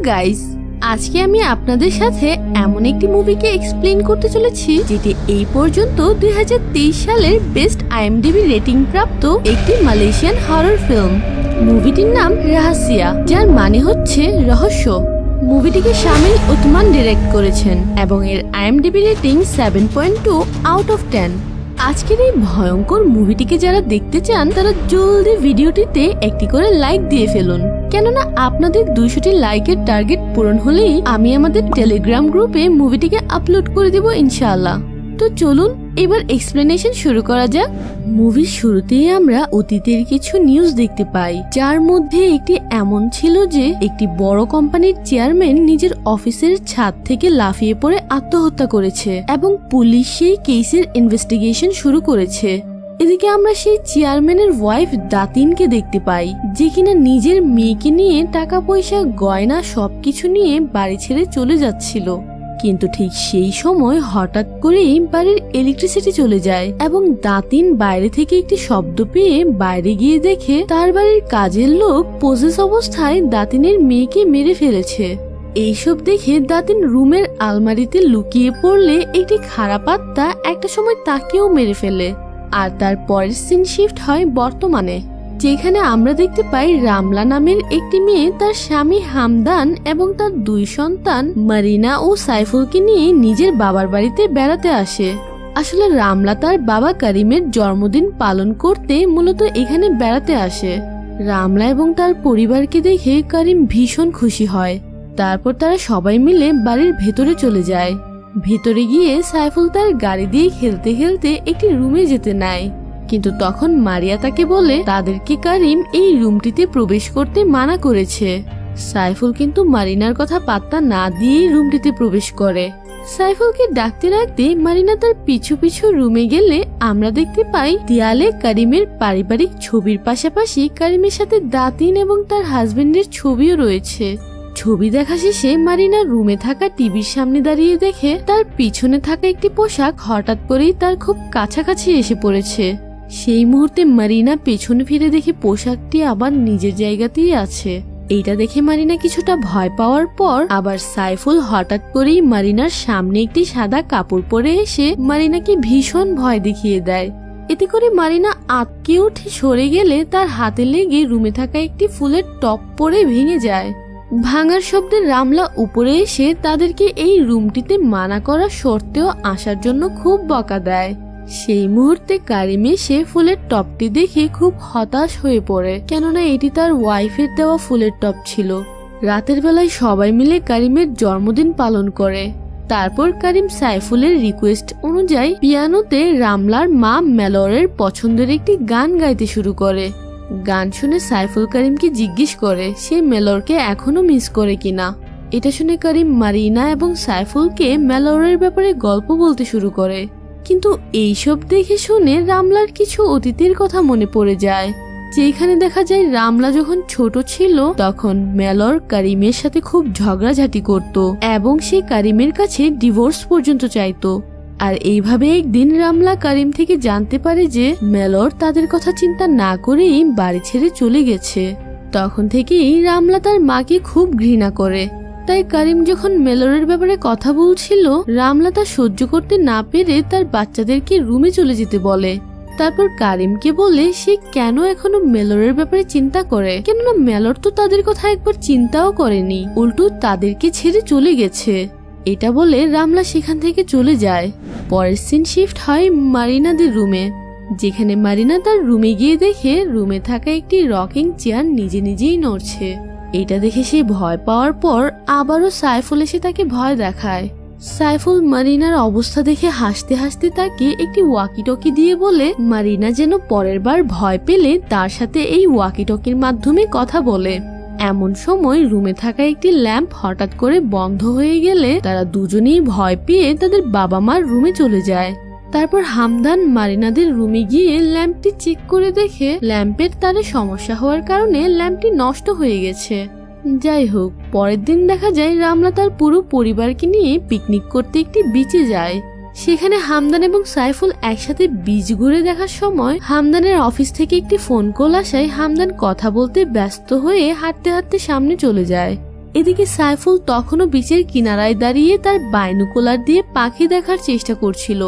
Guys, আজকে আমি আপনাদের সাথে এমন একটি মুভিকে এক্সপ্লেইন করতে চলেছি যেটি এই পর্যন্ত 2023 সালের বেস্ট আইএমডিবি রেটিং প্রাপ্ত একটি মালয়েশিয়ান হরর ফিল্ম। মুভিটির নাম রাহাসিয়া, যার মানে হচ্ছে রহস্য। মুভিটিকে শামিল উথমান ডিরেক্ট করেছেন এবং এর আইএমডিবি রেটিং 7.2 আউট অফ 10। আজকের এই ভয়ঙ্কর মুভিটিকে যারা দেখতে চান তারা জলদি ভিডিওটিতে একটি করে লাইক দিয়ে ফেলুন, কেননা আপনাদের 200টি লাইকের টার্গেট পূরণ হলেই আমি আমাদের টেলিগ্রাম গ্রুপে মুভিটিকে আপলোড করে দেব ইনশাআল্লাহ। তো চলুন এবার এক্সপ্লেনেশন শুরু করা যাক। মুভির শুরুতেই আমরা অতীতের কিছু নিউজ দেখতে পাই, যার মধ্যে একটি এমন ছিল যে একটি বড় কোম্পানির চেয়ারম্যান নিজের অফিসের ছাদ থেকে লাফিয়ে পড়ে আত্মহত্যা করেছে এবং পুলিশ সেই কেসের ইনভেস্টিগেশন শুরু করেছে। এদিকে আমরা সেই চেয়ারম্যানের ওয়াইফ দাতিনকে দেখতে পাই, যে কিনা নিজের মেয়েকে নিয়ে টাকা পয়সা গয়না সবকিছু নিয়ে বাড়ি ছেড়ে চলে যাচ্ছিল। কিন্তু ঠিক সেই সময় হঠাৎ করেই বাড়ির ইলেকট্রিসিটি চলে যায় এবং দাতিন বাইরে থেকে একটি শব্দ পেয়ে বাইরে গিয়ে দেখে তার বাড়ির কাজের লোক পজেস অবস্থায় দাতিনের মেয়েকে মেরে ফেলেছে। এইসব দেখে দাতিন রুমের আলমারিতে লুকিয়ে পড়লে একটি খারাপ আত্মা একটা সময় তাকেও মেরে ফেলে। আর তার পরের সিন শিফট হয় বর্তমানে, যেখানে আমরা দেখতে পাই রামলা নামের একটি মেয়ে তার স্বামী হামদান এবং তার 2 সন্তান মারিনা ও সাইফুলকে নিয়ে নিজের বাবার বাড়িতে বেড়াতে আসে। আসলে রামলা তার বাবা করিমের জন্মদিন পালন করতে মূলত এখানে বেড়াতে আসে। রামলা এবং তার পরিবারকে দেখে করিম ভীষণ খুশি হয়। তারপর তারা সবাই মিলে বাড়ির ভেতরে চলে যায়। ভেতরে গিয়ে সাইফুল তার গাড়ি দিয়ে খেলতে খেলতে একটি রুমে যেতে নেয়, কিন্তু তখন মারিয়া তাকে বলে তাদেরকে করিম এই রুমটিতে প্রবেশ করতে মানা করেছে। সাইফুল কিন্তু মারিনার কথা পাত্তা না দিয়ে রুমটিতে প্রবেশ করে। সাইফুলকে ডাকতে ডাকতে মারিনা তার পিছু পিছু রুমে গেলে আমরা দেখতে পাই দেয়ালে করিমের পারিবারিক ছবির পাশাপাশি করিমের সাথে দাতিন এবং তার হাজবেন্ডের ছবিও রয়েছে। ছবি দেখা শেষে মারিনা রুমে থাকা টিভির সামনে দাঁড়িয়ে দেখে তার পিছনে থাকা একটি পোশাক হঠাৎ করেই তার খুব কাছাকাছি এসে পড়েছে। সেই মুহূর্তে মারিনা পেছনে ফিরে দেখে পোশাকটি আবার নিজের জায়গাতেই আছে। এইটা দেখে মারিনা কিছুটা ভয় পাওয়ার পর আবার সাইফুল হঠাৎ করেই মারিনার সামনে একটি সাদা কাপড় পরে এসে মারিনাকে ভীষণ ভয় দেখিয়ে দেয়। এতে করে মারিনা আটকে উঠে সরে গেলে তার হাতে লেগে রুমে থাকা একটি ফুলের টপ পরে ভেঙে যায়। ভাঙার শব্দে রামলা উপরে এসে তাদেরকে এই রুমটিতে মানা করা সত্ত্বেও আসার জন্য খুব বকা দেয়। সেই মুহূর্তে করিম এসে ফুলের টপটি দেখে খুব হতাশ হয়ে পড়ে, কেননা এটি তার ওয়াইফের দেওয়া ফুলের টপ ছিল। রাতের বেলায় সবাই মিলে করিমের জন্মদিন পালন করে। তারপর করিম সাইফুলের রিকোয়েস্ট অনুযায়ী পিয়ানোতে রামলার মা মেলরের পছন্দের একটি গান গাইতে শুরু করে। গান শুনে সাইফুল করিমকে জিজ্ঞেস করে সে মেলরকে এখনো মিস করে কিনা। এটা শুনে করিম মারিনা এবং সাইফুলকে মেলরের ব্যাপারে গল্প বলতে শুরু করে, কিন্তু এইসব দেখে শুনে রামলার কিছু অতীতের কথা মনে পড়ে যায়, যেখানে দেখা যায় রামলা যখন ছোট ছিল তখন মেলর করিমের সাথে খুব ঝগড়াঝাটি করত এবং সে করিমের কাছে ডিভোর্স পর্যন্ত চাইতো। আর এইভাবে একদিন রামলা করিম থেকে জানতে পারে যে মেলর তাদের কথা চিন্তা না করেই বাড়ি ছেড়ে চলে গেছে। তখন থেকেই রামলা তার মাকে খুব ঘৃণা করে। তাই করিম যখন মেলরের ব্যাপারে কথা বলছিল রামলা তা সহ্য করতে না পেরে তার বাচ্চাদেরকে রুমে চলে যেতে বলে। তারপর করিমকে বলে সে কেন এখনো মেলরের ব্যাপারে চিন্তা করে, কেননা মেলর তো তাদের কথা একবার চিন্তাও করেনি, উল্টো তাদেরকে ছেড়ে চলে গেছে। এটা বলে রামলা সেখান থেকে চলে যায়। পরের সিন শিফট হয় মারিনাদের রুমে, যেখানে মারিনা তার রুমে গিয়ে দেখে রুমে থাকা একটি রকিং চেয়ার নিজে নিজেই নড়ছে। এটা দেখে সে ভয় পাওয়ার পর আবারও সাইফুল এসে তাকে ভয় দেখায়। সাইফুল মারিনার অবস্থা দেখে হাসতে হাসতে তাকে একটি ওয়াকিটকি দিয়ে বলে মারিনা যেন পরের বার ভয় পেলে তার সাথে এই ওয়াকিটকির মাধ্যমে কথা বলে। এমন সময় রুমে থাকা একটি ল্যাম্প হঠাৎ করে বন্ধ হয়ে গেলে তারা দুজনেই ভয় পেয়ে তাদের বাবা মার রুমে চলে যায়। তারপর হামদান মারিনাদের রুমে গিয়ে ল্যাম্পটি চেক করে দেখে ল্যাম্পের তারে সমস্যা হওয়ার কারণে ল্যাম্পটি নষ্ট হয়ে গেছে। যাই হোক, পরের দিন দেখা যায় রামলা তার পুরো পরিবারকে নিয়ে পিকনিক করতে একটি বিচে যায়। সেখানে হামদান এবং সাইফুল একসাথে বিচ ঘুরে দেখার সময় হামদানের অফিস থেকে একটি ফোন কল আসায় হামদান কথা বলতে ব্যস্ত হয়ে হাঁটতে হাঁটতে সামনে চলে যায়। এদিকে সাইফুল তখনও বিচের কিনারায় দাঁড়িয়ে তার বাইনোকুলার দিয়ে পাখি দেখার চেষ্টা করছিল।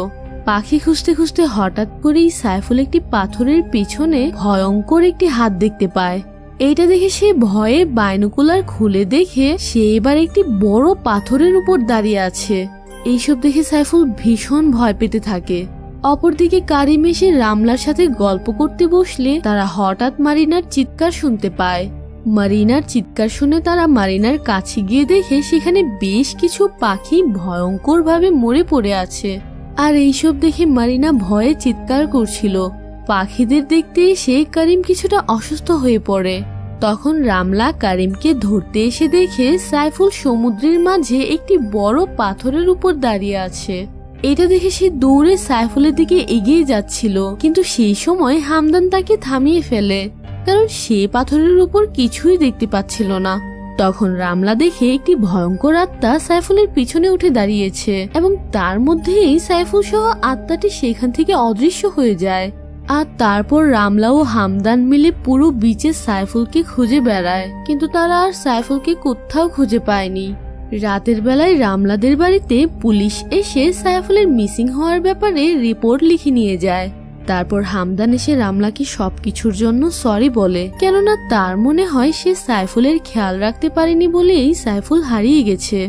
পাখি খুঁজতে খুঁজতে হঠাৎ করেই সাইফুল একটি পাথরের পিছনে ভয়ঙ্কর একটি হাত দেখতে পায়। এইটা দেখে সে ভয়ে বাইনোকুলার খুলে দেখে সে এবার একটি বড় পাথরের উপর দাঁড়িয়ে আছে। এইসব দেখে সাইফুল ভীষণ ভয় পেতে থাকে। অপরদিকে কারিম এসে রামলার সাথে গল্প করতে বসলে তারা হঠাৎ মারিনার চিৎকার শুনতে পায়। মারিনার চিৎকার শুনে তারা মারিনার কাছে গিয়ে দেখে সেখানে বেশ কিছু পাখি ভয়ঙ্করভাবে মরে পড়ে আছে। আর এইসব দেখে মারিনা ভয়ে চিৎকার করছিল। পাখিদের দেখতে এসে কারিম কিছুটা অসুস্থ হয়ে পড়ে। তখন রামলা কারিমকে ধরতে এসে দেখে সাইফুল সমুদ্রের মাঝে একটি বড় পাথরের উপর দাঁড়িয়ে আছে। এটা দেখে সে দৌড়ে সাইফুলের দিকে এগিয়ে যাচ্ছিল, কিন্তু সেই সময় হামদান তাকে থামিয়ে ফেলে, কারণ সে পাথরের উপর কিছুই দেখতে পাচ্ছিল না। তখন রামলা দেখে একটি ভয়ঙ্কর আত্মা সাইফুলের পিছনে উঠে দাঁড়িয়েছে এবং তার মধ্যেই সাইফুল সহ আত্মাটি সেখান থেকে অদৃশ্য হয়ে যায়। আর তারপর রামলা ও হামদান মিলে পুরো বিচে সাইফুলকে খুঁজে বেড়ায়, কিন্তু তারা আর সাইফুলকে কোথাও খুঁজে পায়নি। রাতের বেলায় রামলাদের বাড়িতে পুলিশ এসে সাইফুলের মিসিং হওয়ার ব্যাপারে রিপোর্ট লিখে নিয়ে যায়। তারপর হামদান এসে রামলাকে সবকিছুর জন্য সরি বলে, কেননা তার মনে হয় সে সাইফুলের খেয়াল রাখতে পারেনি বলেই সাইফুল হারিয়ে গেছে।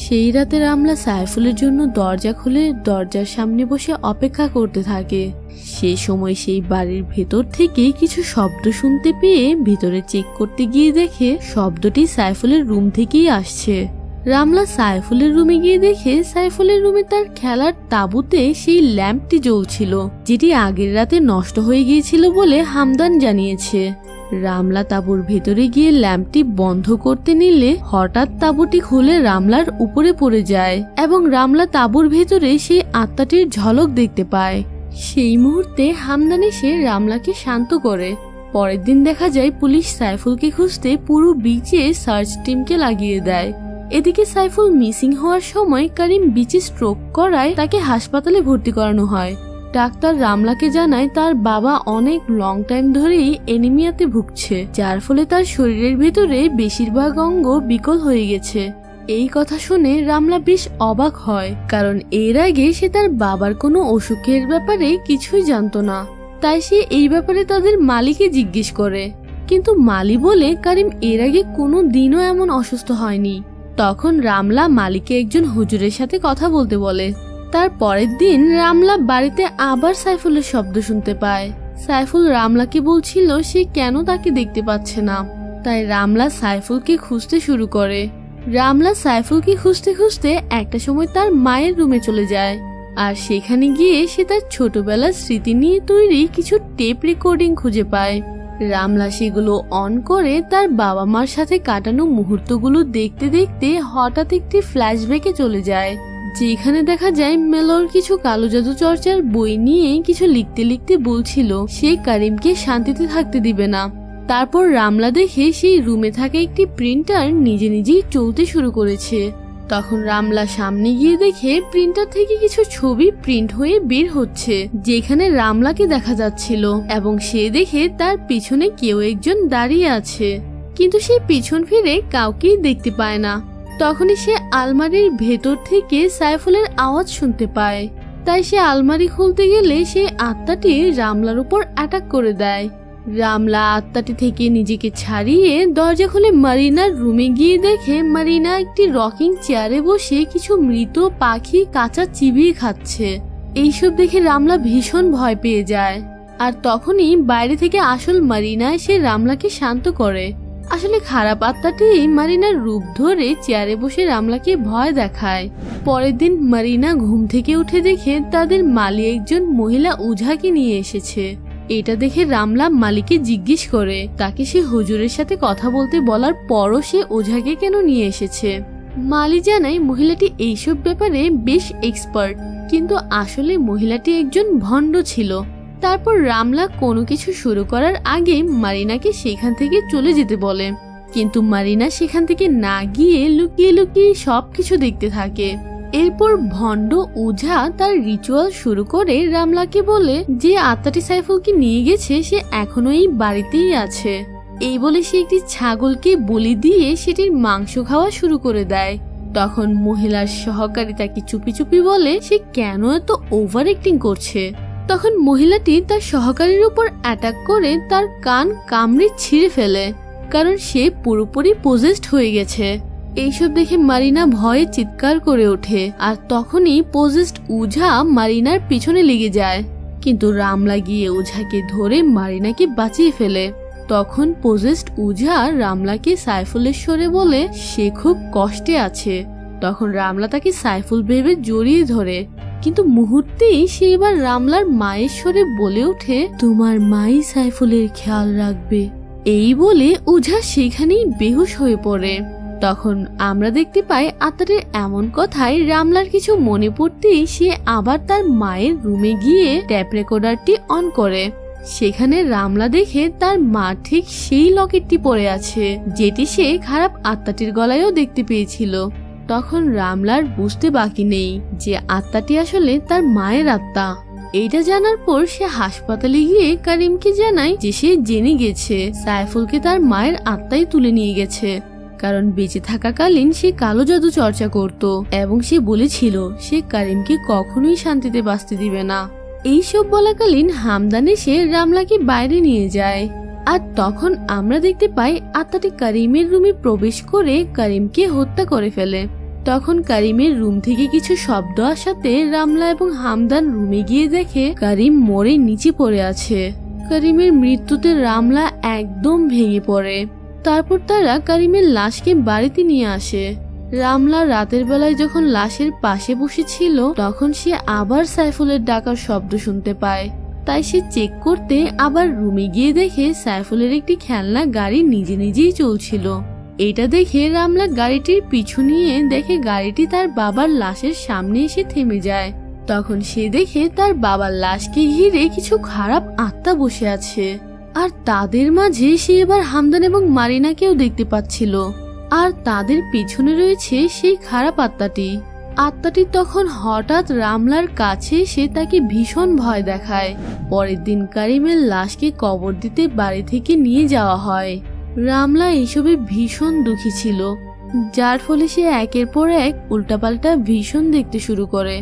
সেই রাতে রামলা সাইফুলের জন্য দরজা খুলে দরজার সামনে বসে অপেক্ষা করতে থাকে। সেই সময় সেই বাড়ির ভেতর থেকে কিছু শব্দ শুনতে পেয়ে ভিতরে চেক করতে গিয়ে দেখে শব্দটি সাইফুলের রুম থেকেই আসছে। রামলা সাইফুলের রুমে গিয়ে দেখে সাইফুলের রুমে তার খেলার তাঁবুতে সেই ল্যাম্পটি জ্বলছিল, যেটি আগের রাতে নষ্ট হয়ে গিয়েছিল বলে হামদান জানিয়েছে। রামলা তাঁবুর ভেতরে গিয়ে ল্যাম্পটি বন্ধ করতে নিলে হঠাৎ তাঁবুটি খুলে রামলার উপরে পড়ে যায় এবং রামলা তাঁবুর ভেতরে সেই আত্মাটির ঝলক দেখতে পায়। সেই মুহূর্তে হামদান এসে রামলাকে শান্ত করে। পরের দিন দেখা যায় পুলিশ সাইফুলকে খুঁজতে পুরো বিচে সার্চ টিমকে লাগিয়ে দেয়। এদিকে সাইফুল মিসিং হওয়ার সময় কারিম বিচে স্ট্রোক করায় তাকে হাসপাতালে ভর্তি করানো হয়। ডাক্তার রামলাকে জানায় তার বাবা অনেক লং টাইম ধরেই এনিমিয়াতে ভুগছে, যার ফলে তার শরীরের ভেতরে বেশিরভাগ অঙ্গ বিকল হয়ে গেছে। এই কথা শুনে রামলা বেশ অবাক হয়, কারণ এর আগে সে তার বাবার কোনো অসুখের ব্যাপারে কিছুই জানতো না। তাই সে এই ব্যাপারে তাদের মালিকে জিজ্ঞেস করে, কিন্তু মালি বলে কারিম এর আগে কোনো দিনও এমন অসুস্থ হয়নি। তখন রামলা মালিকে একজন হুজুরের সাথে কথা বলতে বলে। তার পরের দিন রামলা বাড়িতে আবার সাইফুলের শব্দ শুনতে পায়। সাইফুল রামলাকে বলছিল সে কেন তাকে দেখতে পাচ্ছে না। তাই রামলা সাইফুলকে খুঁজতে শুরু করে। রামলা সাইফুলকে খুঁজতে খুঁজতে একটা সময় তার মায়ের রুমে চলে যায়, আর সেখানে গিয়ে সে তার ছোটবেলার স্মৃতি নিয়ে তৈরি কিছু টেপ রেকর্ডিং খুঁজে পায়। রামলা সেগুলো অন করে তার বাবা মার সাথে কাটানো মুহূর্তগুলো দেখতে দেখতে হঠাৎ একটি ফ্ল্যাশব্যাকে চলে যায়, যেখানে দেখা যায় মেলর কিছু কালো জাদু চর্চার বই নিয়ে কিছু লিখতে লিখতে বলছিল সে কারিমকে শান্তিতে থাকতে দিবে না। তারপর রামলা দেখে সেই রুমে থাকা একটি প্রিন্টার নিজে নিজেই চলতে শুরু করেছে। তখন রামলা সামনে গিয়ে দেখে প্রিন্টার থেকে কিছু ছবি প্রিন্ট হয়ে বের হচ্ছে, যেখানে রামলাকে দেখা যাচ্ছিল এবং সে দেখে তার পিছনে কেউ একজন দাঁড়িয়ে আছে, কিন্তু সে পিছন ফিরে কাউকেই দেখতে পায় না। তখনই সে আলমারির ভেতর থেকে সাইফুলের আওয়াজ শুনতে পায়। তাই সে আলমারি খুলতে গেলে সেই আত্মাটি রামলার উপর অ্যাটাক করে দেয়। রামলা আত্মাটি থেকে নিজেকে ছাড়িয়ে দরজা খুলে মারিনার রুমে গিয়ে দেখে মারিনা একটি রকিং চেয়ারে বসে কিছু মৃত পাখি কাঁচা চিবিয়ে খাচ্ছে। এইসব দেখে রামলা ভীষণ ভয় পেয়ে যায়। আর তখনই বাইরে থেকে আসল মারিনা এসে রামলাকে শান্ত করে। আসলে খারাপ আত্মাটি মারিনার রূপ ধরে চেয়ারে বসে রামলাকে ভয় দেখায়। পরের দিন মারিনা ঘুম থেকে উঠে দেখে তাদের মালি একজন মহিলা ওঝাকে নিয়ে এসেছে। এটা দেখে রামলা মালিকে জিজ্ঞেস করে তাকে সে হুজুরের সাথে কথা বলতে বলার পরও সে ওঝাকে কেন নিয়ে এসেছে। মালি জানায় মহিলাটি এইসব ব্যাপারে বেশ এক্সপার্ট, কিন্তু আসলে মহিলাটি একজন ভণ্ড ছিল। তারপর রামলা কোনো কিছু শুরু করার আগে মারিনাকে সেখান থেকে চলে যেতে বলে, কিন্তু মারিনা সেখান থেকে না গিয়ে লুকিয়ে লুকিয়ে সবকিছু দেখতে থাকে। এরপর ভণ্ড ওঝা তার রিচুয়াল শুরু করে রামলাকে বলে যে আত্মাটি সাইফুলকে নিয়ে গেছে সে এখনো এই বাড়িতেই আছে। এই বলে সে একটি ছাগলকে বলি দিয়ে সেটির মাংস খাওয়া শুরু করে দেয়। তখন মহিলার সহকারী তাকে চুপি চুপি বলে সে কেন এত ওভার অ্যাক্টিং করছে। তখন মহিলাটি তার সহকারীর উপর অ্যাটাক করে তার কান কামড়ে ছিঁড়ে ফেলে, কারণ সে পুরোপুরি পজেসড হয়ে গেছে। এইসব দেখে মারিনা ভয়ে চিৎকার করে ওঠে, আর তখনই পজেসড ওঝা মারিনার পিছনে লেগে যায়। কিন্তু রামলা গিয়ে ওঝাকে ধরে মারিনাকে বাঁচিয়ে ফেলে। তখন পজেসড ওঝা রামলাকে সাইফুলের স্বরে বলে সে খুব কষ্টে আছে। তখন রামলা তাকে সাইফুল ভেবে জড়িয়ে ধরে, কিন্তু মুহূর্তেই সে এবার রামলার মায়ের স্বরে বলে ওঠে তোমার মাই সাইফুলের খেয়াল রাখবে। এই বলে ওঝা সেখানেই বেহুশ হয়ে পড়ে। তখন আমরা দেখতে পাই আত্মাটির এমন কথায় রামলার কিছু মনে পড়তেই সে আবার তার মায়ের রুমে গিয়ে ট্যাপ রেকর্ডারটি অন করে। সেখানে রামলা দেখে তার মা ঠিক সেই লকেটটি পরে আছে যেটি সে খারাপ আত্মাটির গলায়ও দেখতে পেয়েছিল। তখন রামলার বুঝতে বাকি নেই যে আত্মাটি আসলে তার মায়ের আত্মা। এইটা জানার পর সে হাসপাতালে গিয়ে করিমকে জানায় যে সে জেনে গেছে সাইফুলকে তার মায়ের আত্মাই তুলে নিয়ে গেছে, কারণ বেঁচে থাকাকালীন সে কালো জাদু চর্চা করত এবং সে বলেছিল সে করিমকে কখনোই শান্তিতে বাঁচতে দিবে না। এইসব বলাকালীন হামদান এসে রামলাকে বাইরে নিয়ে যায়, আর তখন আমরা দেখতে পাই আত্মাটি করিমের রুমে প্রবেশ করে করিমকে হত্যা করে ফেলে। তখন করিমের রুম থেকে কিছু শব্দ আসাতে রামলা এবং হামদান রুমে গিয়ে দেখে করিম মরে নিচে পড়ে আছে। করিমের মৃত্যুতে রামলা একদম ভেঙে পড়ে। তারপর তারা করিমের লাশকে বাড়িতে নিয়ে আসে। রামলা রাতের বেলায় যখন লাশের পাশে বসেছিল তখন সে আবার সাইফুলের ডাকার শব্দ শুনতে পায়। তাই সে চেক করতে আবার রুমে গিয়ে দেখে সাইফুলের একটি খেলনা গাড়ি নিজে নিজেই চলছিল। এটা দেখে রামলা গাড়িটির পিছু নিয়ে দেখে গাড়িটি তার বাবার লাশের সামনে এসে থেমে যায়। তখন সে দেখে তার বাবার লাশকে ঘিরে কিছু খারাপ আত্মা বসে আছে, আর তাদের মাঝে সে এবার হামদান এবং মারিনাকেও দেখতে পাচ্ছিল, আর তাদের পিছনে রয়েছে সেই খারাপ আত্মাটি। আত্মাটি তখন হঠাৎ রামলার কাছে এসে তাকে ভীষণ ভয় দেখায়। পরের দিন করিমের লাশকে কবর দিতে বাড়ি থেকে নিয়ে যাওয়া হয়। রামলা এসবে ভীষণ দুঃখী ছিল, যার ফলে সে একের পর এক উল্টাপাল্টা ভীষণ দেখতে শুরু করে।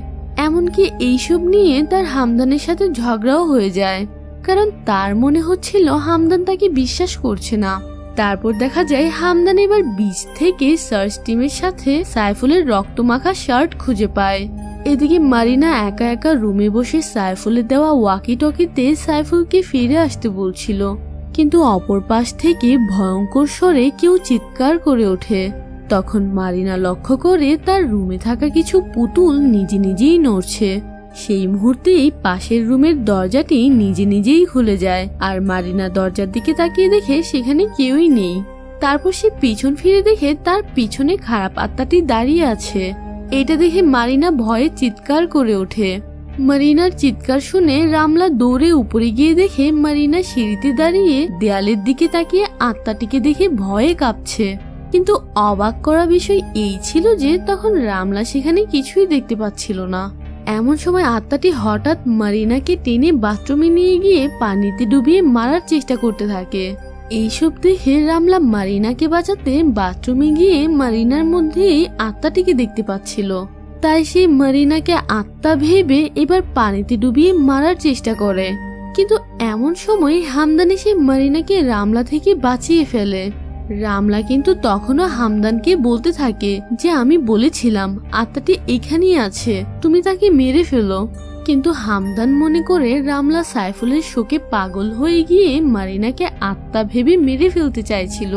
এমনকি এইসব নিয়ে তার হামদানের সাথে ঝগড়াও হয়ে যায়, কারণ তার মনে হচ্ছিল হামদান তাকে বিশ্বাস করছে না। তারপর দেখা যায় হামদান এবার বিচ থেকে সার্চ টিমের সাথে সাইফুলের রক্তমাখা শার্ট খুঁজে পায়। এদিকে মারিনা একা একা রুমে বসে সাইফুলের দেওয়া ওয়াকি টকিতে সাইফুলকে ফিরে আসতে বলছিল, কিন্তু অপর পাশ থেকে ভয়ঙ্কর স্বরে কেউ চিৎকার করে ওঠে। তখন মারিনা লক্ষ্য করে তার রুমে থাকা কিছু পুতুল নিজে নিজেই নড়ছে। সেই মুহূর্তেই পাশের রুমের দরজাটি নিজে নিজেই খুলে যায়, আর মারিনা দরজার দিকে তাকিয়ে দেখে সেখানে কেউই নেই। তারপর সে পিছন ফিরে দেখে তার পিছনে খারাপ আত্মাটি দাঁড়িয়ে আছে। এটা দেখে মারিনা ভয়ে চিৎকার করে ওঠে। মারিনার চিৎকার শুনে রামলা দৌড়ে উপরে গিয়ে দেখে মারিনা সিঁড়িতে দাঁড়িয়ে দেয়ালের দিকে তাকিয়ে আত্মাটিকে দেখে ভয়ে কাঁপছে। কিন্তু অবাক করা বিষয় এই ছিল যে তখন রামলা সেখানে কিছুই দেখতে পাচ্ছিল না। এমন সময় আত্মাটি হঠাৎ মারিনাকে টেনে বাথরুমে নিয়ে গিয়ে পানিতে ডুবিয়ে মারার চেষ্টা করতে থাকে। এইসব দেখে রামলা মারিনাকে বাঁচাতে বাথরুমে গিয়ে মারিনার মধ্যে আত্মাটিকে দেখতে পাচ্ছিল। তাই সে মারিনাকে আত্মা ভেবে এবার পানিতে ডুবিয়ে মারার চেষ্টা করে, কিন্তু এমন সময় হামদান এসে মারিনাকে রামলা থেকে বাঁচিয়ে ফেলে। রামলা কিন্তু তখনও হামদানকে বলতে থাকে যে আমি বলেছিলাম আত্মাটি এখানেই আছে, তুমি তাকে মেরে ফেলো। কিন্তু হামদান মনে করে রামলা সাইফুলের শোকে পাগল হয়ে গিয়ে মারিনাকে আত্মা ভেবে মেরে ফেলতে চাইছিল।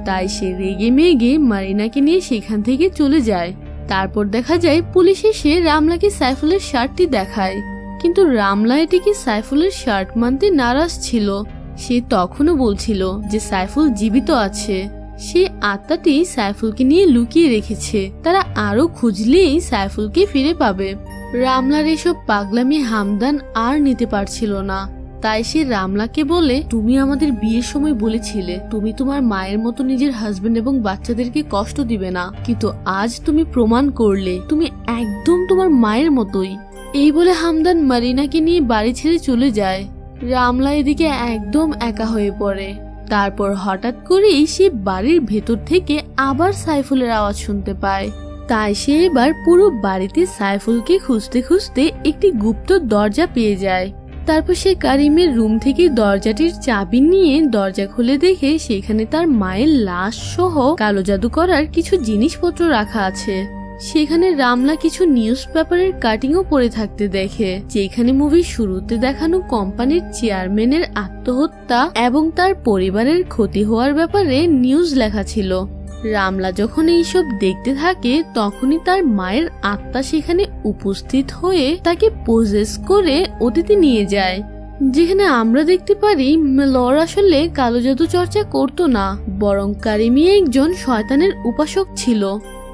তাই সে রেগে মেগে মারিনাকে নিয়ে সেখান থেকে চলে যায়। তারপর দেখা যায় পুলিশ এসে রামলাকে সাইফুলের শার্টটি দেখায়, কিন্তু রামলা এটিকে সাইফুলের শার্ট মানতে নারাজ ছিল। সে তখনও বলছিল যে সাইফুল জীবিত আছে, সে আত্মাটি সাইফুলকে নিয়ে লুকিয়ে রেখেছে, তারা আরো খুঁজলেই সাইফুলকে ফিরে পাবে। রামলার এসব পাগলামি হামদান আর নিতে পারছিল না, তাই সে রামলাকে বলে তুমি আমাদের বিয়ের সময় বলেছিলে তুমি তোমার মায়ের মতো নিজের হাজবেন্ড এবং বাচ্চাদেরকে কষ্ট দিবে না, কিন্তু আজ তুমি প্রমাণ করলে তুমি একদম তোমার মায়ের মতোই। এই বলে হামদান মারিনাকে নিয়ে বাড়ি ছেড়ে চলে যায়। রামলা এদিকে একদম একা হয়ে পড়ে। তারপর হঠাৎ করেই সে বাড়ির ভেতর থেকে আবার সাইফুলের আওয়াজ শুনতে পায়। তাই সে এবার পুরো বাড়িতে সাইফুলকে খুঁজতে খুঁজতে একটি গুপ্ত দরজা পেয়ে যায়। তারপর সে কারিমের রুম থেকে দরজাটির চাবি নিয়ে দরজা খুলে দেখে সেখানে তার মায়ের লাশ সহ কালো জাদু করার কিছু জিনিসপত্র রাখা আছে। সেখানে রামলা কিছু নিউজ পেপারের কাটিংও পড়ে থাকতে দেখে, যেখানে মুভির শুরুতে দেখানো কোম্পানির চেয়ারম্যানের আত্মহত্যা এবং তার পরিবারের ক্ষতি হওয়ার ব্যাপারে নিউজ লেখা ছিল। রামলা যখন এইসব দেখতে থাকে তখনই তার মায়ের আত্মা সেখানে উপস্থিত হয়ে তাকে পজেস করে অতীতে নিয়ে যায়, যেখানে আমরা দেখতে পারি মেলর আসলে কালো জাদু চর্চা করতো না, বরং কারিমি একজন শয়তানের উপাসক ছিল।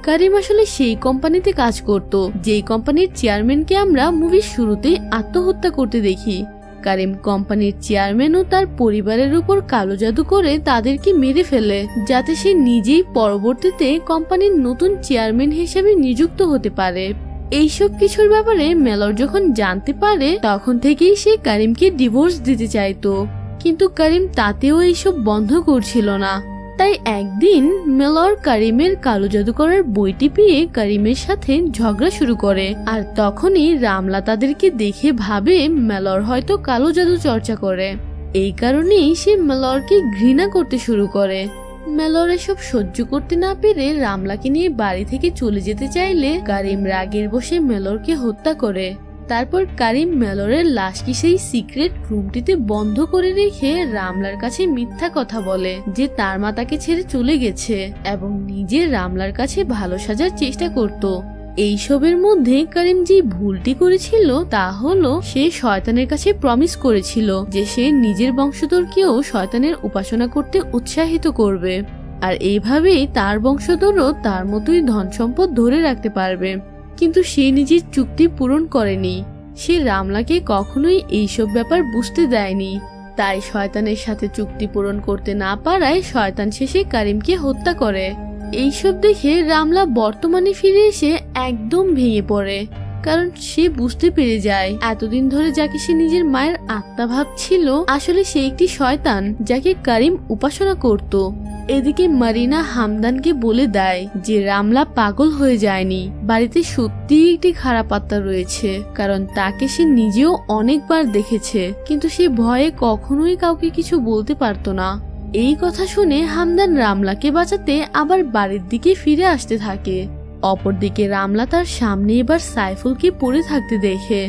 কারিম আসলে সেই কোম্পানিতে কাজ করত যেই কোম্পানির চেয়ারম্যানকে আমরা মুভির শুরুতেই আত্মহত্যা করতে দেখি। কারিম কোম্পানির চেয়ারম্যান ও তার পরিবারের উপর কালো জাদু করে তাদেরকে মেরে ফেলে, যাতে সে নিজেই পরবর্তীতে কোম্পানির নতুন চেয়ারম্যান হিসেবে নিযুক্ত হতে পারে। এইসব কিছুর ব্যাপারে মেলর যখন জানতে পারে তখন থেকেই সে কারিমকে ডিভোর্স দিতে চাইতো, কিন্তু কারিম তাতেও এইসব বন্ধ করছিল না। তাই একদিন মেলর কারিমের কালো জাদু করার বইটি পেয়ে কারিমের সাথে ঝগড়া শুরু করে, আর তখনই রামলা তাদেরকে দেখে ভাবে মেলর হয়তো কালো জাদু চর্চা করে। এই কারণেই সে মেলরকে ঘৃণা করতে শুরু করে। মেলর এসব সহ্য করতে না পেরে রামলাকে নিয়ে বাড়ি থেকে চলে যেতে চাইলে কারিম রাগের বসে মেলরকে হত্যা করে। তারপর কারিম মেলরের লাশকে সেই সিক্রেট রুমটিতে বন্ধ করে রেখে রামলার কাছে মিথ্যা কথা বলে যে তার মা তাকে ছেড়ে চলে গেছে এবং নিজে রামলার কাছে ভালো সাজার চেষ্টা করত। এইসবের মধ্যে কারিম যে ভুলটি করেছিল তা হলো সে শয়তানের কাছে প্রমিস করেছিল যে সে নিজের বংশধরকেও শয়তানের উপাসনা করতে উৎসাহিত করবে, আর এইভাবেই তার বংশধরও তার মতোই ধন সম্পদ ধরে রাখতে পারবে। কিন্তু সে নিজের চুক্তি পূরণ করেনি। সে রামলাকে কখনোই এইসব ব্যাপার বুঝতে দেয়নি। তাই শয়তানের সাথে চুক্তি পূরণ করতে না পারায় শয়তান শেষে কারিমকে হত্যা করে। এইসব দেখে রামলা বর্তমানে ফিরে এসে একদম ভেঙে পড়ে, কারণ সে বুঝতে পেরে যায় এতদিন ধরে যাকে সে নিজের মায়ের আত্মা ভাবছিল আসলে সে একটি শয়তান যাকে কারিম উপাসনা করত। এদিকে মারিনা হামদানকে বলে দেয় যে রামলা পাগল হয়ে যায়নি, বাড়িতে সত্যিই একটি খারাপ আত্মা রয়েছে, কারণ তাকে সে নিজেও অনেকবার দেখেছে, কিন্তু সে ভয়ে কখনোই কাউকে কিছু বলতে পারতো না। এই কথা শুনে হামদান রামলাকে বাঁচাতে আবার বাড়ির দিকে ফিরে আসতে থাকে। অপরদিকে রামলা তার সামনে এবার সাইফুলকে পড়ে থাকতে দেখে।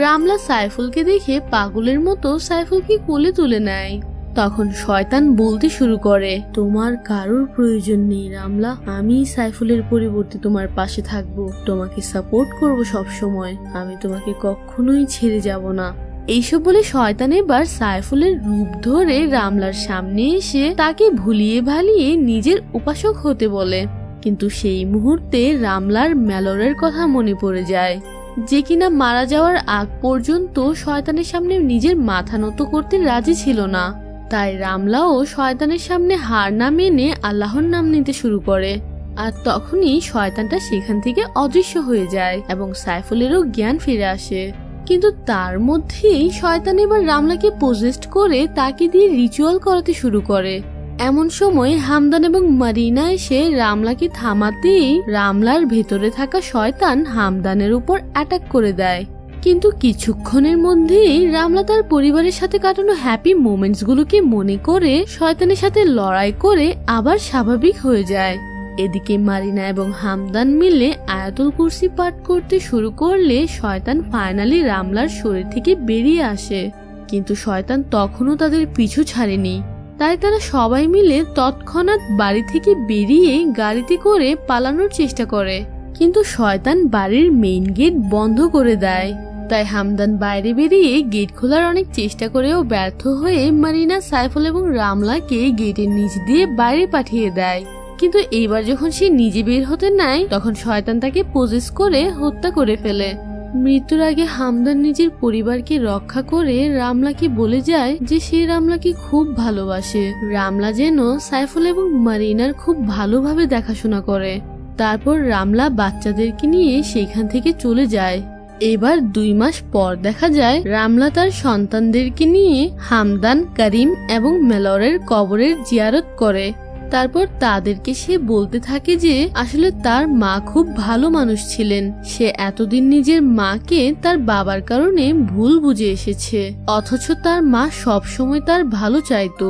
রামলা সাইফুলকে দেখে পাগলের মতো সাইফুলকে কোলে তুলে নেয়। তখন শয়তান বলতে শুরু করে, তোমার কারোর প্রয়োজন নেই রামলা, আমি সাইফুলের পরিবর্তে তোমার পাশে থাকবো, তোমাকে সাপোর্ট করব সব সময়, আমি তোমাকে কখনোই ছেড়ে যাব না। এইসব বলে শয়তান এবার সাইফুলের রূপ ধরে রামলার সামনে এসে তাকে ভুলিয়ে ভালিয়ে নিজের উপাসক হতে বলে। কিন্তু সেই মুহূর্তে রামলার মেলরের কথা মনে পড়ে যায়, যে কিনা মারা যাওয়ার আগ পর্যন্ত শয়তানের সামনে নিজের মাথা নত করতে রাজি ছিল না। তাই রামলাও শয়তানের সামনে হার না মেনে আল্লাহর নাম নিতে শুরু করে, আর তখনই শয়তানটা সেখান থেকে অদৃশ্য হয়ে যায় এবং সাইফুলেরও জ্ঞান ফিরে আসে। কিন্তু তার মধ্যেই শয়তান এবার রামলাকে পজেস্ট করে তাকে দিয়ে রিচুয়াল করাতে শুরু করে। এমন সময় হামদান এবং মারিনা এসে রামলাকে থামাতেই রামলার ভেতরে থাকা শয়তান হামদানের উপর অ্যাটাক করে দেয়। কিন্তু কিছুক্ষণের মধ্যেই রামলা তার পরিবারের সাথে কাটানো হ্যাপি মোমেন্টস গুলোকে মনে করে শয়তানের সাথে লড়াই করে আবার স্বাভাবিক হয়ে যায়। এদিকে মারিনা এবং হামদান মিলে আয়াতুল কুরসি পাঠ করতে শুরু করলে শয়তান ফাইনালি রামলার শরীর থেকে বেরিয়ে আসে, কিন্তু শয়তান তখনও তাদের পিছু ছাড়েনি। তাই তারা সবাই মিলে তৎক্ষণাৎ বাড়ি থেকে বেরিয়ে গাড়িতে করে পালানোর চেষ্টা করে, কিন্তু শয়তান বাড়ির মেইন গেট বন্ধ করে দেয়। তাই হামদান বাইরে বেরিয়ে গেট খোলার অনেক চেষ্টা করেও ব্যর্থ হয়ে মারিনা, সাইফুল এবং রামলাকে গেটের নিচ দিয়ে বাইরে পাঠিয়ে দেয়। কিন্তু এইবার যখন সে নিজে বের হতে নেয় তখন শয়তান তাকে পজেস করে হত্যা করে ফেলে। মৃত্যুর আগে হামদান নিজের পরিবারকে রক্ষা করে রামলাকে বলে যায় যে সে রামলাকে খুব ভালোবাসে, রামলা যেন সাইফুল এবং মারিনার খুব ভালোভাবে দেখাশোনা করে। তারপর রামলা বাচ্চাদেরকে নিয়ে সেখান থেকে চলে যায়। এবার 2 মাস পর দেখা যায় রামলা তার সন্তানদেরকে নিয়ে হামদান, করিম এবং মেলরের কবরের জিয়ারত করে। তারপর তাদেরকে সে বলতে থাকে যে আসলে তার মা খুব ভালো মানুষ ছিলেন, সে এতদিন নিজের মাকে তার বাবার কারণে ভুল বুঝে এসেছে, অথচ তার মা সব সময় তার ভালো চাইতো।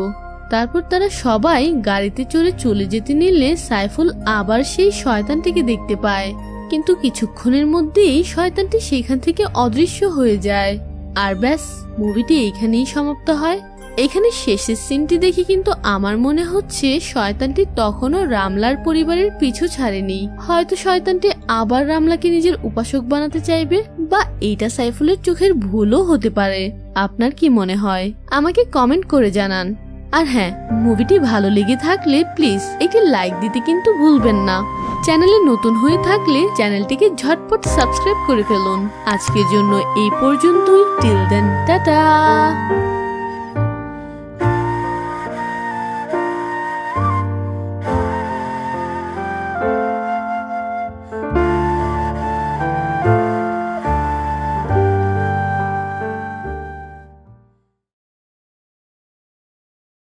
তারপর তারা সবাই গাড়িতে চড়ে চলে যেতে নিলে সাইফুল আবার সেই শয়তানটিকে দেখতে পায়, কিন্তু কিছুক্ষণের মধ্যেই শয়তানটি সেখান থেকে অদৃশ্য হয়ে যায়। আর ব্যাস, মুভিটি এইখানেই সমাপ্ত হয়। এখানে শেষের সিনটি দেখে কিন্তু আমার মনে হচ্ছে শয়তানটি তখনও রামলার পরিবারের পিছু ছাড়েনি। হয়তো শয়তানটি আবার রামলাকে নিজের উপাসক বানাতে চাইবে, বা এইটা সাইফুলের চোখের ভুলও হতে পারে। আপনার কি মনে হয় আমাকে কমেন্ট করে জানান। আর হ্যাঁ, মুভিটি ভালো লেগে থাকলে প্লিজ একটি লাইক দিতে কিন্তু ভুলবেন না। চ্যানেলে নতুন হয়ে থাকলে চ্যানেলটিকে ঝটপট সাবস্ক্রাইব করে ফেলুন। আজকের জন্য এই পর্যন্তই। Till then, tata.